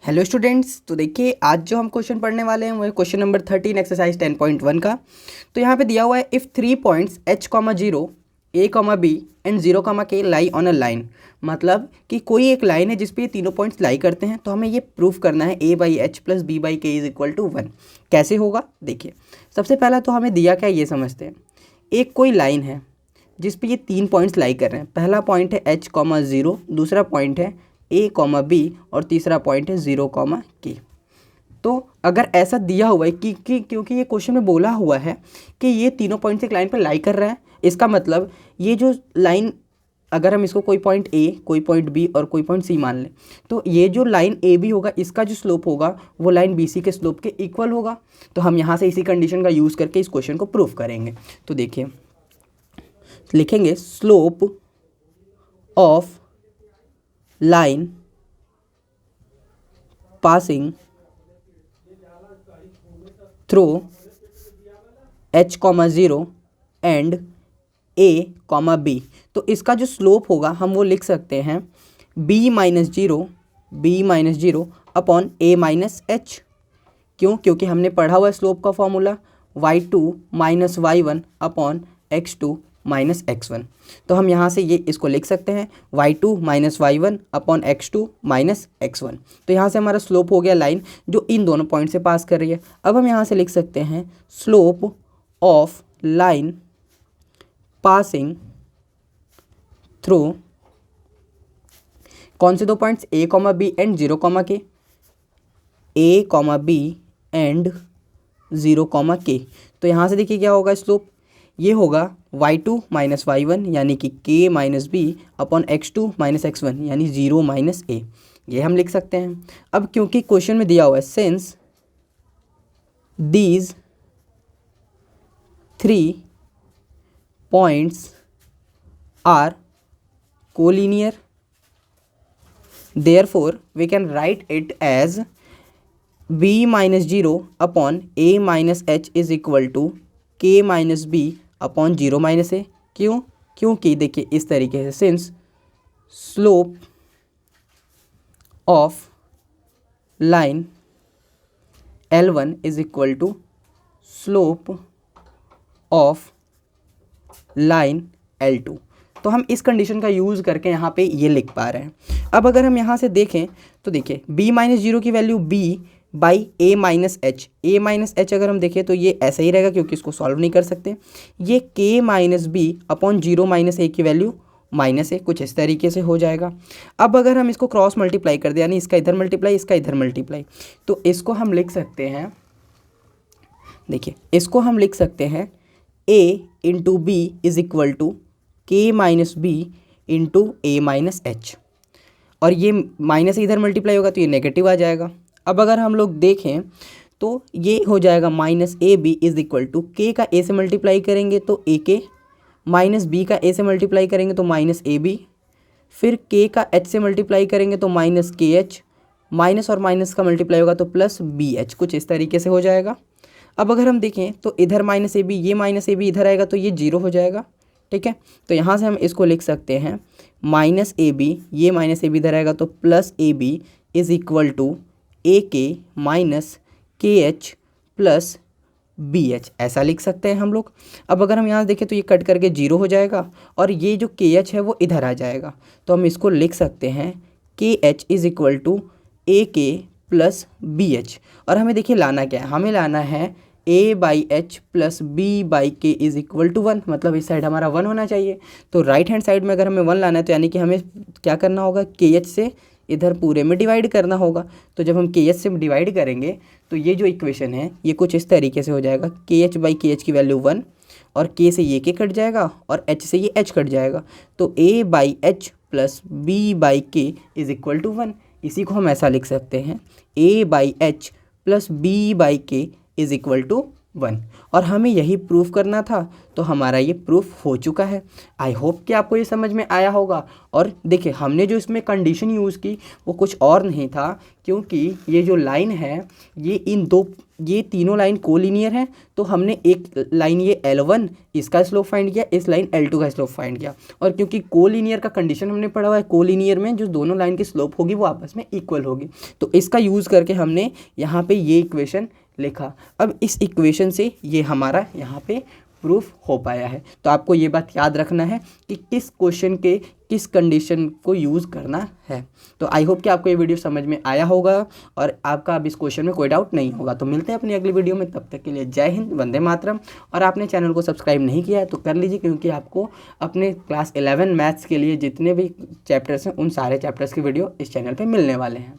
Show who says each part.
Speaker 1: Hello students. तो देखिए आज जो हम क्वेश्चन पढ़ने वाले हैं वो है क्वेश्चन नंबर 13 एक्सरसाइज 10.1 का। तो यहाँ पे दिया हुआ है if 3 points h, 0 a, b and 0, k lie on a line. मतलब कि कोई एक लाइन है जिस पे ये तीनों पॉइंट्स लाई करते हैं, तो हमें ये प्रूफ करना है a/h plus b/k is equal to 1। कैसे होगा देखिए। सबसे पहला तो हमें दिया क्या ये समझते हैं। एक कोई लाइन है जिस पे ये तीन पॉइंट्स लाई कर रहे हैं। पहला पॉइंट है h, 0, दूसरा पॉइंट है a, b और तीसरा पॉइंट है 0, k। तो अगर ऐसा दिया हुआ है कि क्योंकि ये क्वेश्चन में बोला हुआ है कि ये तीनों पॉइंट्स एक लाइन पर लाई कर रहे हैं, इसका मतलब ये जो लाइन, अगर हम इसको कोई पॉइंट a, कोई पॉइंट b और कोई पॉइंट c मान लें, तो ये जो लाइन ए बी होगा इसका जो स्लोप होगा वो लाइन बी सी के स्लोप के इक्वल होगा। तो हम यहाँ से इसी कंडीशन का यूज़ करके इस क्वेश्चन को प्रूफ करेंगे। तो देखिए लिखेंगे slope of line passing through h, 0 and a, b। तो इसका जो स्लोप होगा हम वो लिख सकते हैं b-0 अपॉन a-h। क्यों? क्योंकि हमने पढ़ा हुआ है स्लोप का formula y2 minus y1 upon x2 minus x1। तो हम यहाँ से ये इसको लिख सकते हैं y2 minus y1 upon x2 minus x1। तो यहाँ से हमारा स्लोप हो गया लाइन जो इन दोनों पॉइंट से पास कर रही है। अब हम यहाँ से लिख सकते हैं slope of line passing through कौन से दो points a, b and 0, k। a, b and 0, k। तो यहाँ से देखिए क्या होगा स्लोप, ये होगा y2 माइनस y1 यानी कि k minus B upon x2 minus x1 यानी 0 माइनस a। ये हम लिख सकते हैं। अब क्योंकि क्वेश्चन में दिया हुआ है since these 3 points are collinear, therefore we can write it as b minus 0 upon a minus h is equal to k minus b upon 0 minus a। क्यों? क्योंकि देखिए इस तरीके से since slope of line L1 is equal to slope of line L2। तो हम इस condition का यूज़ करके यहाँ पे ये लिख पा रहे हैं। अब अगर हम यहाँ से देखें तो देखिए b माइनस 0 की value b by a minus h अगर हम देखें तो ये ऐसा ही रहेगा क्योंकि इसको सॉल्व नहीं कर सकते। ये k minus B upon 0 minus a की वैल्यू माइनस a, कुछ इस तरीके से हो जाएगा। अब अगर हम इसको क्रॉस मल्टीप्लाई कर दें यानी इसका इधर मल्टीप्लाई इसका इधर मल्टीप्लाई, तो इसको हम लिख सकते हैं, देखिए इसको हम लिख सकते हैं a into B is equal to k minus B into A minus H, और ये माइनस इधर मल्टीप्लाई होगा तो ये नेगेटिव आ जाएगा। अब अगर हम लोग देखें तो ये हो जाएगा minus A B is equal to K का ए से मल्टीप्लाई करेंगे तो ए के, माइनस बी का ए से मल्टीप्लाई करेंगे तो माइनस ए बी, फिर के का एच से मल्टीप्लाई करेंगे तो माइनस के एच, माइनस और माइनस का मल्टीप्लाई होगा तो प्लस बी एच, कुछ इस तरीके से हो जाएगा। अब अगर हम देखें तो इधर माइनस ए बी, ये माइनस ए बी इधर आएगा तो ये 0 हो जाएगा। ठीक है, तो यहाँ से हम इसको लिख सकते हैं माइनस ए बी, ये माइनस ए बी इधर आएगा तो plus A B is equal to A के माइनस के एच प्लस बी एच, ऐसा लिख सकते हैं हम लोग। अब अगर हम यहाँ देखें तो ये कट करके 0 हो जाएगा और ये जो के एच है वो इधर आ जाएगा, तो हम इसको लिख सकते हैं के H is equal to A के प्लस बी एच। और हमें देखिए लाना क्या है, हमें लाना है a by H plus B by K is equal to 1, मतलब इस साइड हमारा 1 होना चाहिए। तो राइट हैंड साइड में अगर हमें 1 लाना है तो यानी कि हमें क्या करना होगा, के एच से इधर पूरे में डिवाइड करना होगा। तो जब हम के एच से डिवाइड करेंगे तो ये जो इक्वेशन है ये कुछ इस तरीके से हो जाएगा, के एच बाई के एच की वैल्यू 1 और के से ये के कट जाएगा और एच से ये एच कट जाएगा, तो a by H plus B by K is equal to 1। इसी को हम ऐसा लिख सकते हैं a by H plus B by K is equal to 1 और हमें यही प्रूफ करना था, तो हमारा ये प्रूफ हो चुका है। आई होप कि आपको ये समझ में आया होगा। और देखिए हमने जो इसमें कंडीशन यूज़ की वो कुछ और नहीं था, क्योंकि ये जो लाइन है ये तीनों लाइन कोलिनियर है, तो हमने एक लाइन ये L1 इसका स्लोप फाइंड किया, इस लाइन L2 का स्लोप फाइंड किया। और क्योंकि कोलिनियर का कंडीशन हमने पढ़ा हुआ है, कोलिनियर में जो दोनों लाइन की स्लोप होगी वो आपस में इक्वल होगी, तो इसका यूज़ करके हमने यहाँ पे ये इक्वेशन लिखा। अब इस इक्वेशन से ये हमारा यहाँ पे प्रूफ हो पाया है। तो आपको ये बात याद रखना है कि किस क्वेश्चन के किस कंडीशन को यूज़ करना है। तो आई होप कि आपको ये वीडियो समझ में आया होगा और आपका अब इस क्वेश्चन में कोई डाउट नहीं होगा। तो मिलते हैं अपनी अगली वीडियो में, तब तक के लिए जय हिंद, वंदे मातरम। और आपने चैनल को सब्सक्राइब नहीं किया है तो कर लीजिए, क्योंकि आपको अपने क्लास 11 मैथ्स के लिए जितने भी चैप्टर्स हैं उन सारे चैप्टर्स की वीडियो इस चैनल पर मिलने वाले हैं।